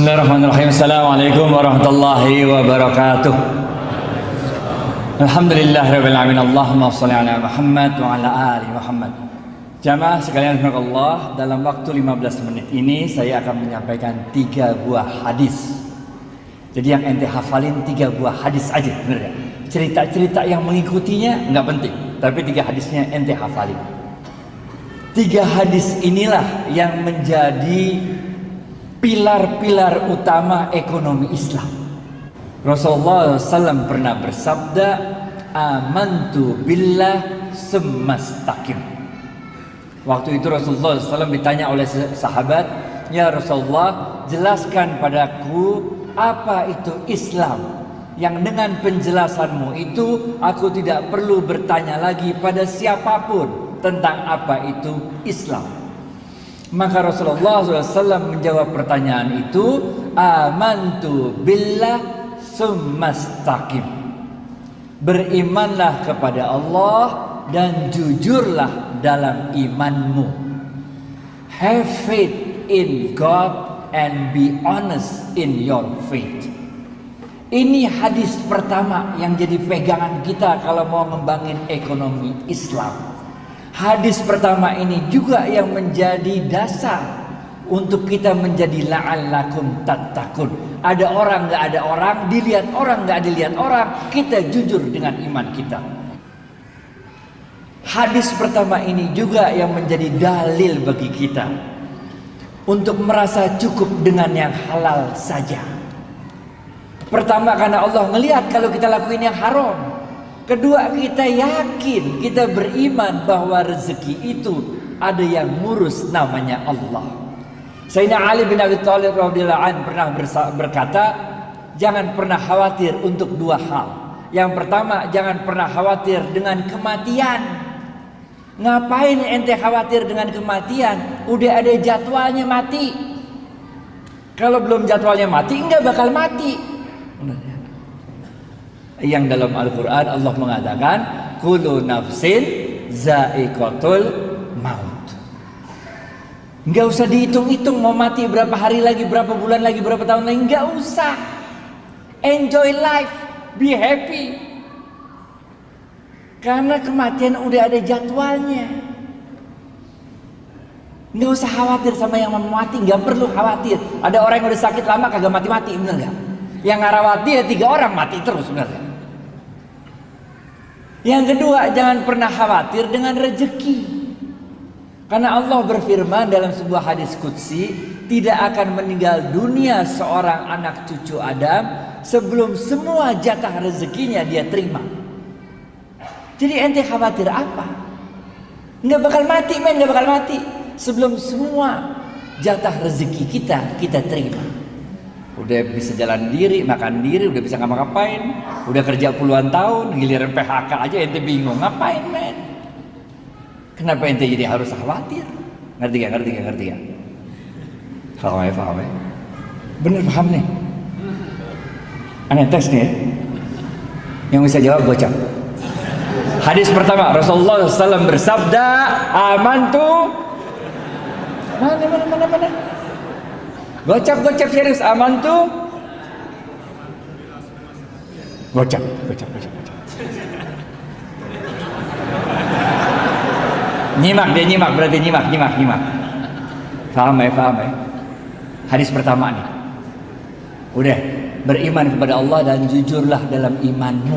Bismillahirrahmanirrahim. Assalamualaikum warahmatullahi wabarakatuh. Alhamdulillahirabbil alamin. Allahumma shalli ala Muhammad wa ala ali Muhammad. Jamaah sekalian Allah, dalam waktu 15 menit ini saya akan menyampaikan 3 buah hadis. Jadi yang ente hafalin 3 buah hadis aja, benar ya? Cerita-cerita yang mengikutinya nggak penting, tapi 3 hadisnya ente hafalin. 3 hadis inilah yang menjadi pilar-pilar utama ekonomi Islam. Rasulullah SAW pernah bersabda, amantu billah sumastaqim. Waktu itu Rasulullah SAW ditanya oleh sahabat, ya Rasulullah, jelaskan padaku apa itu Islam, yang dengan penjelasanmu itu aku tidak perlu bertanya lagi pada siapapun tentang apa itu Islam. Maka Rasulullah SAW menjawab pertanyaan itu, amantu billah sumastaqim. Berimanlah kepada Allah dan jujurlah dalam imanmu. Have faith in God and be honest in your faith. Ini hadis pertama yang jadi pegangan kita kalau mau ngembangin ekonomi Islam. Hadis pertama ini juga yang menjadi dasar untuk kita menjadi la'allakum tattaqun. Ada orang nggak ada orang, dilihat orang nggak dilihat orang, kita jujur dengan iman kita. Hadis pertama ini juga yang menjadi dalil bagi kita untuk merasa cukup dengan yang halal saja. Pertama, karena Allah ngelihat kalau kita lakuin yang haram. Kedua, kita yakin, kita beriman bahwa rezeki itu ada yang ngurus, namanya Allah. Sayyidina Ali bin Abi Thalib radhiyallahu anhu pernah berkata, jangan pernah khawatir untuk 2 hal. Yang pertama, jangan pernah khawatir dengan kematian. Ngapain ente khawatir dengan kematian? Udah ada jadwalnya mati. Kalau belum jadwalnya mati, enggak bakal mati. Yang dalam Al-Quran Allah mengatakan, kullu nafsin za'iqatul maut. Enggak usah dihitung-hitung mau mati berapa hari lagi, berapa bulan lagi, berapa tahun lagi, enggak usah. Enjoy life, be happy. Karena kematian udah ada jadwalnya. Enggak usah khawatir sama yang mau mati, enggak perlu khawatir. Ada orang yang udah sakit lama kagak mati-mati, bener enggak? Yang ngarawati ya 3 orang mati terus, bener enggak? Yang kedua, jangan pernah khawatir dengan rezeki. Karena Allah berfirman dalam sebuah hadis qudsi, tidak akan meninggal dunia seorang anak cucu Adam sebelum semua jatah rezekinya dia terima. Jadi ente khawatir apa? Nggak bakal mati, nggak bakal mati sebelum semua jatah rezeki kita terima. Udah bisa jalan diri, makan diri, udah bisa ngapa-ngapain, udah kerja puluhan tahun, giliran PHK aja ente bingung ngapain, men? Kenapa ente jadi harus khawatir? Ngerti gak? Paham ya? Bener paham nih? Aneh tes nih ya? Yang bisa jawab gocap. Hadis pertama, Rasulullah SAW bersabda, amantu. Mana? Gocap serius, amantu. Gocap. Nyimak, berarti nyimak. Paham ya? Hadis pertama nih. Udah, beriman kepada Allah dan jujurlah dalam imanmu.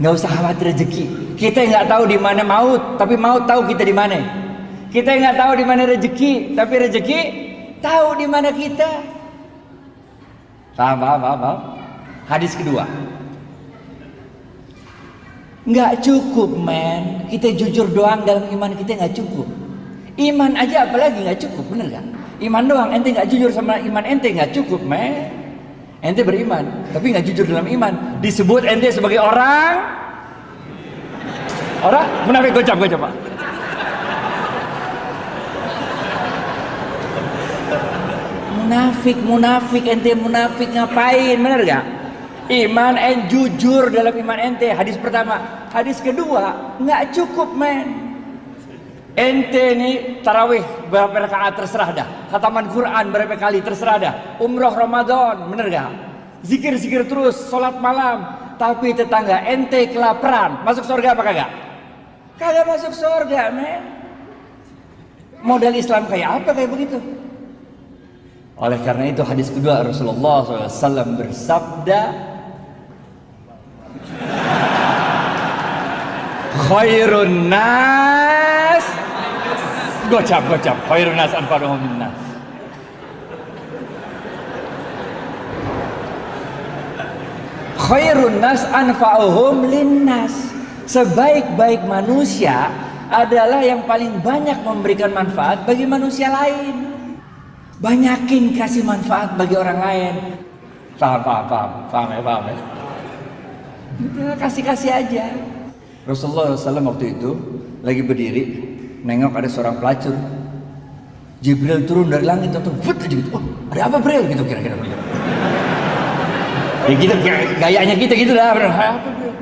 Nggak usah khawatir rezeki. Kita nggak tahu di mana maut, tapi maut tahu kita di mana. Kita nggak tahu di mana rezeki, tapi rezeki tahu di mana kita. Paham. Hadis kedua. Nggak cukup, men. Kita jujur doang dalam iman kita nggak cukup. Iman aja apalagi nggak cukup, bener gak? Iman doang, ente nggak jujur sama iman ente nggak cukup, men. Ente beriman, tapi nggak jujur dalam iman. Disebut ente sebagai orang munafik. Gocap Pak. Munafik, ente munafik ngapain, bener gak? Iman and jujur dalam iman ente, hadis pertama. Hadis kedua, nggak cukup, men. Ente nih tarawih berapa rakaat terserah dah. Khataman Quran berapa kali terserah dah. Umroh Ramadan, bener gak? Zikir-zikir terus, sholat malam. Tapi tetangga ente kelaparan, masuk surga apa kagak? Kagak masuk surga, men. Modal Islam kayak apa kayak begitu? Oleh karena itu hadis kedua Rasulullah SAW bersabda, khairun nas, gocap, khairun nas anfa'uhum linnas. Khairun nas anfa'uhum linnas. Sebaik-baik manusia adalah yang paling banyak memberikan manfaat bagi manusia lain. Banyakin kasih manfaat bagi orang lain. Paham ya. Kasih aja. Rasulullah SAW waktu itu lagi berdiri, nengok ada seorang pelacur. Jibril turun dari langit atau aja gitu. Oh, ada apa Jibril gitu kira-kira. Ya gitu gayanya kita gitu lah. Apa Jibril?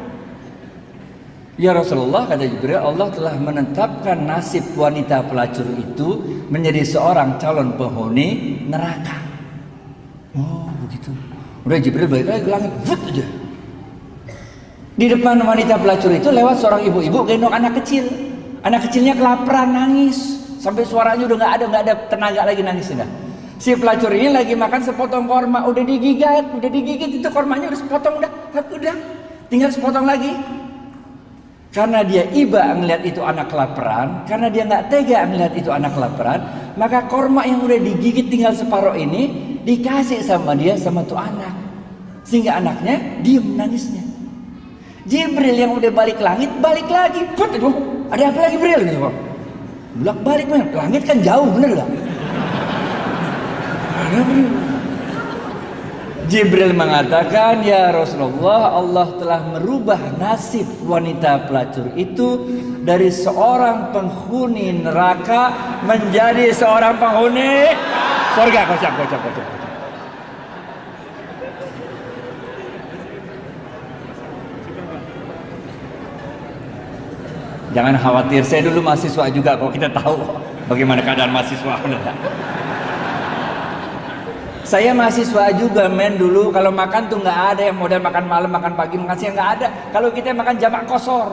Ya Rasulullah, kata Jibril, Allah telah menetapkan nasib wanita pelacur itu menjadi seorang calon penghuni neraka. Oh begitu. Udah Jibril balik lagi ke langit, aja. Di depan wanita pelacur itu lewat seorang ibu-ibu gendong anak kecil. Anak kecilnya kelaparan, nangis sampai suaranya udah nggak ada tenaga lagi nangisnya. Si pelacur ini lagi makan sepotong korma, udah digigit itu kormanya udah sepotong udah tinggal sepotong lagi. Karena dia iba ngelihat itu anak kelaparan, karena dia nggak tega ngelihat itu anak kelaparan, maka korma yang udah digigit tinggal separuh ini dikasih sama dia sama tuh anak, sehingga anaknya diem nangisnya. Jibril yang udah balik langit balik lagi, ada apa lagi Jibril gitu kok? Balik men, langit kan jauh bener gak? Jibril mengatakan, ya Rasulullah, Allah telah merubah nasib wanita pelacur itu dari seorang penghuni neraka menjadi seorang penghuni surga. Kocak. Jangan khawatir, saya dulu mahasiswa juga kok, kita tahu bagaimana keadaan mahasiswa. Saya mahasiswa juga men dulu, kalau makan tuh nggak ada yang model makan malam, makan pagi, makan siang nggak ada. Kalau kita makan jamak kosor.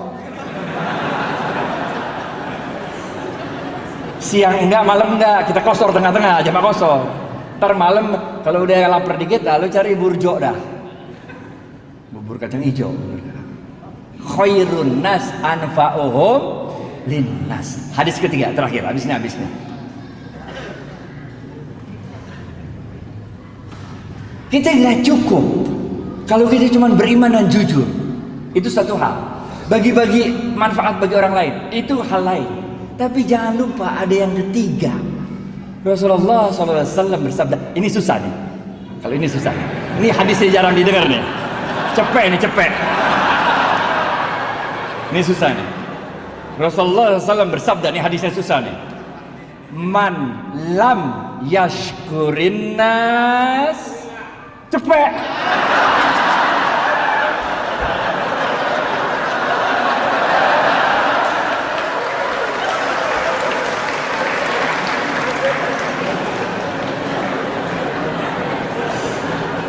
Siang enggak, malam enggak, kita kosor tengah-tengah, jamak kosor. Ntar malam kalau udah lapar dikit, lalu cari burjo dah. Bubur kacang hijau. Khairun nas anfa'uhum linnas. Hadis ketiga terakhir, habisnya. Kita nggak cukup kalau kita cuma beriman dan jujur, itu satu hal. Bagi-bagi manfaat bagi orang lain, itu hal lain. Tapi jangan lupa ada yang ketiga. Rasulullah SAW bersabda, ini susah nih. Kalau ini susah, ini hadisnya jarang didengar nih. Cepet. Ini susah nih. Rasulullah SAW bersabda, ini hadisnya susah nih. Man lam yashkurin nas, cepet.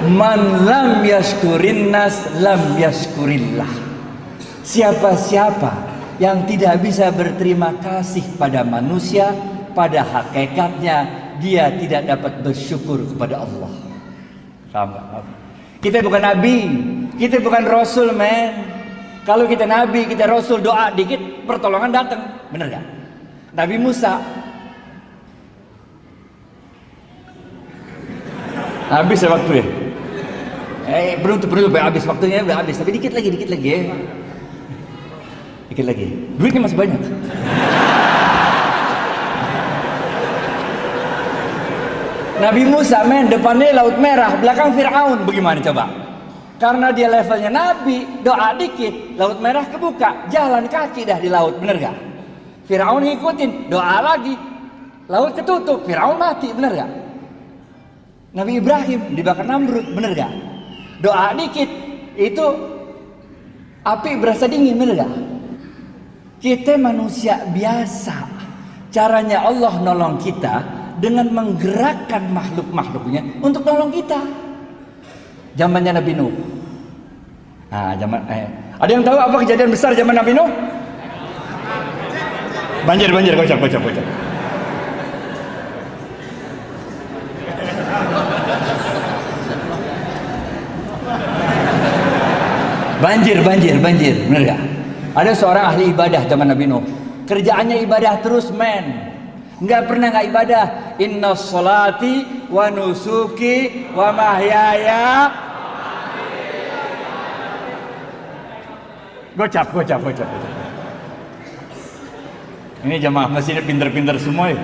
Man lam yashkurin nas lam yashkurillah. Siapa-siapa yang tidak bisa berterima kasih pada manusia, pada hakikatnya dia tidak dapat bersyukur kepada Allah. Sama. Kita bukan nabi, kita bukan rasul, men. Kalau kita nabi, kita rasul, doa dikit pertolongan datang, bener gak? Nabi Musa habis ya waktu ya. Belum habis waktunya, udah habis, tapi dikit lagi ya. Dikit lagi. Duitnya masih banyak. Nabi Musa, men, depannya Laut Merah, belakang Fir'aun. Bagaimana coba? Karena dia levelnya Nabi, doa dikit, Laut Merah kebuka, jalan kaki dah di laut, bener gak? Fir'aun ngikutin, doa lagi, laut ketutup, Fir'aun mati, bener gak? Nabi Ibrahim dibakar Namrud, bener gak? Doa dikit, itu api berasa dingin, bener gak? Kita manusia biasa, Caranya Allah nolong kita dengan menggerakkan makhluk-makhluknya untuk nolong kita. Zamannya Nabi Nuh. Ada yang tahu apa kejadian besar zaman Nabi Nuh? Banjir, kocak. Banjir, benar gak? Ada seorang ahli ibadah zaman Nabi Nuh. Kerjaannya ibadah terus, nggak pernah nggak ibadah. Inna sholati wa nusuki wa mahyaya. Gocap. Ini jamaah masjidnya pinter-pinter semua ya.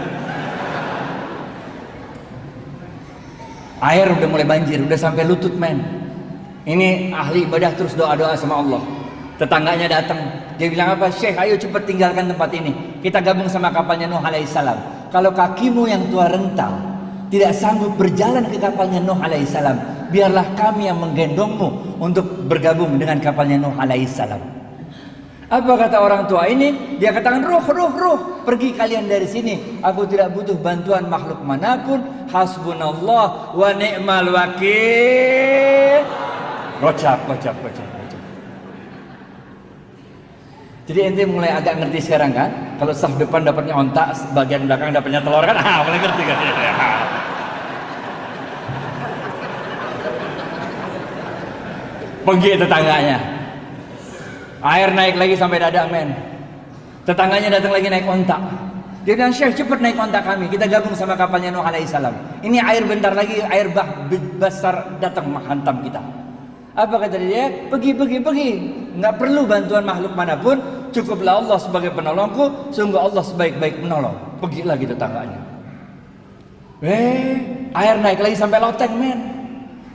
Air udah mulai banjir, udah sampai lutut, Ini ahli ibadah terus doa-doa sama Allah. Tetangganya datang, dia bilang apa? Syekh, ayo cepat tinggalkan tempat ini. Kita gabung sama kapalnya Nuh alaihissalam. Kalau kakimu yang tua rental tidak sanggup berjalan ke kapalnya Nuh alaihissalam, biarlah kami yang menggendongmu untuk bergabung dengan kapalnya Nuh alaihissalam. Apa kata orang tua ini? Dia katakan, ruh, pergi kalian dari sini. Aku tidak butuh bantuan makhluk manapun. Hasbunallah wa ni'mal wakil. Gocap. Jadi ente mulai agak ngerti sekarang kan? Kalau saf depan dapatnya ontak, bagian belakang dapatnya telur kan? Mulai ngerti kan? Pergi tetangganya. Air naik lagi sampai dada, Tetangganya datang lagi naik ontak. Dia bilang, Syekh, cepat naik ontak kami. Kita gabung sama kapalnya Nuh alaihissalam. Ini air bentar lagi, air besar datang menghantam kita. Apa kata dia? Pergi. Nggak perlu bantuan makhluk manapun. Cukuplah Allah sebagai penolongku. Sungguh Allah sebaik-baik penolong. Pergi lagi tetangganya. Air naik lagi sampai loteng,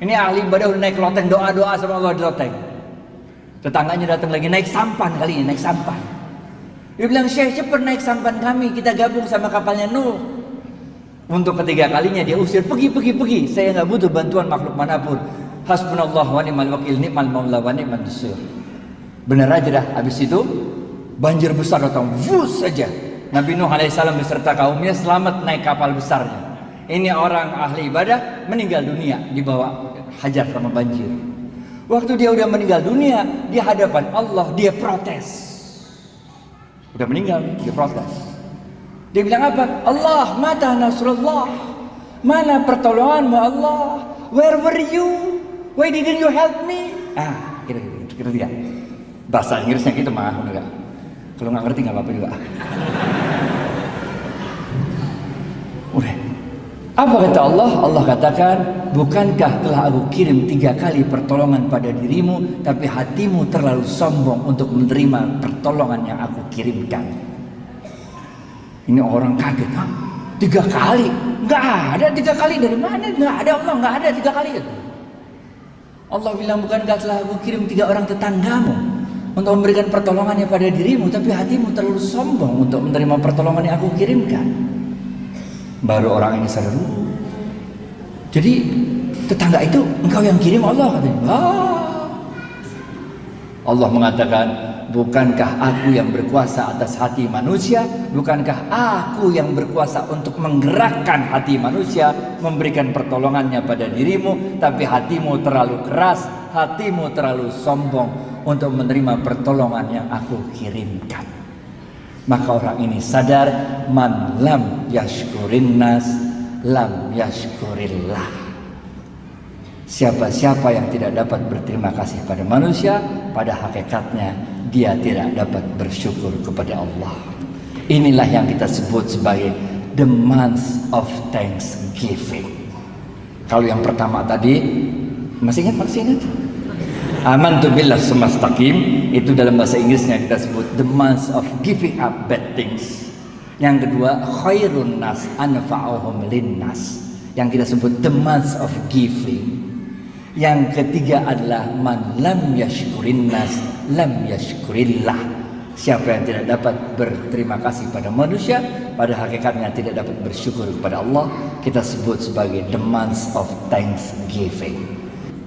Ini ahli ibadah udah naik loteng, doa-doa sama Allah di loteng. Tetangganya datang lagi naik sampan kali ini, naik sampan. Dia bilang, Syekh, cepat naik sampan kami. Kita gabung sama kapalnya Nuh. Untuk ketiga kalinya dia usir, pergi. Saya nggak butuh bantuan makhluk manapun. Hasbunallah wa ni'mal wakil, ni'mal maula wa ni'man nasir. Benar aja dah. Habis itu banjir besar datang, vus saja. Nabi Nuh alaihissalam beserta kaumnya selamat naik kapal besarnya. Ini orang ahli ibadah meninggal dunia dibawa hajar sama banjir. Waktu dia udah meninggal dunia di hadapan Allah, dia protes. Udah meninggal, dia protes. Dia bilang apa? Allah, mata nasrullah. Mana pertolonganmu Allah? Where were you? Why didn't you help me? Kira-kira. Bahasa Inggrisnya gitu mah, enggak. Kalau nggak ngerti nggak apa-apa juga. Udah. Apa kata Allah? Allah katakan, bukankah telah aku kirim 3 kali pertolongan pada dirimu, tapi hatimu terlalu sombong untuk menerima pertolongan yang aku kirimkan. Ini orang kaget, 3 kali? Nggak ada 3 kali, dari mana? Nggak ada Allah, nggak ada 3 kali. Allah bilang, bukankah telah aku kirim 3 orang tetanggamu untuk memberikan pertolongannya pada dirimu, tapi hatimu terlalu sombong untuk menerima pertolongan yang aku kirimkan. Baru orang ini sadar. Jadi tetangga itu engkau yang kirim Allah, katanya. Allah mengatakan, bukankah aku yang berkuasa atas hati manusia? Bukankah aku yang berkuasa untuk menggerakkan hati manusia, memberikan pertolongannya pada dirimu, tapi hatimu terlalu keras, hatimu terlalu sombong untuk menerima pertolongan yang aku kirimkan. Maka orang ini sadar, man lam yashkurin nas lam yashkurillah. Siapa-siapa yang tidak dapat berterima kasih pada manusia, pada hakikatnya dia tidak dapat bersyukur kepada Allah. Inilah yang kita sebut sebagai the month of thanksgiving. Kalau yang pertama tadi masih ingat? Amantu billah sumastaqim, itu dalam bahasa Inggrisnya kita sebut the month of giving up bad things. Yang kedua, khairun nas anfa'uhum linnas, yang kita sebut the month of giving. Yang ketiga adalah man lam yashkurin nas lam yashkurillah. Siapa yang tidak dapat berterima kasih pada manusia, pada hakikatnya tidak dapat bersyukur kepada Allah, kita sebut sebagai the month of thanksgiving.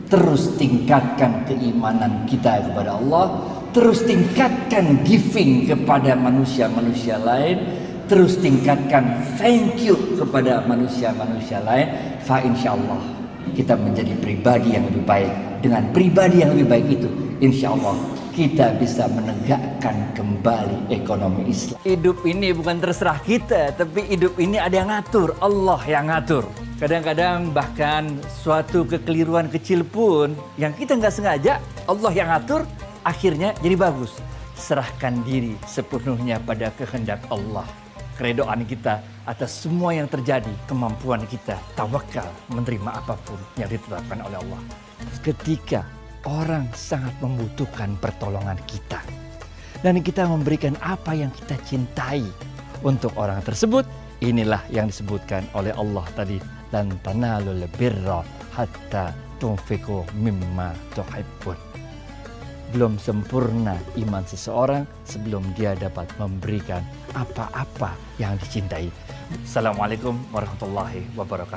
Terus tingkatkan keimanan kita kepada Allah, terus tingkatkan giving kepada manusia-manusia lain, terus tingkatkan thank you kepada manusia-manusia lain, fa insyaallah kita menjadi pribadi yang lebih baik. Dengan pribadi yang lebih baik itu, insyaallah kita bisa menegakkan kembali ekonomi Islam. Hidup ini bukan terserah kita, tapi hidup ini ada yang ngatur, Allah yang ngatur. Kadang-kadang bahkan suatu kekeliruan kecil pun yang kita nggak sengaja, Allah yang ngatur, akhirnya jadi bagus. Serahkan diri sepenuhnya pada kehendak Allah. Keredoan kita atas semua yang terjadi, kemampuan kita, tawakal menerima apapun yang ditetapkan oleh Allah. Ketika orang sangat membutuhkan pertolongan kita dan kita memberikan apa yang kita cintai untuk orang tersebut, inilah yang disebutkan oleh Allah tadi, lan tanalul birra hatta tunfiqu mimma tuhibbun. Belum sempurna iman seseorang sebelum dia dapat memberikan apa-apa yang dicintai. Assalamualaikum warahmatullahi wabarakatuh.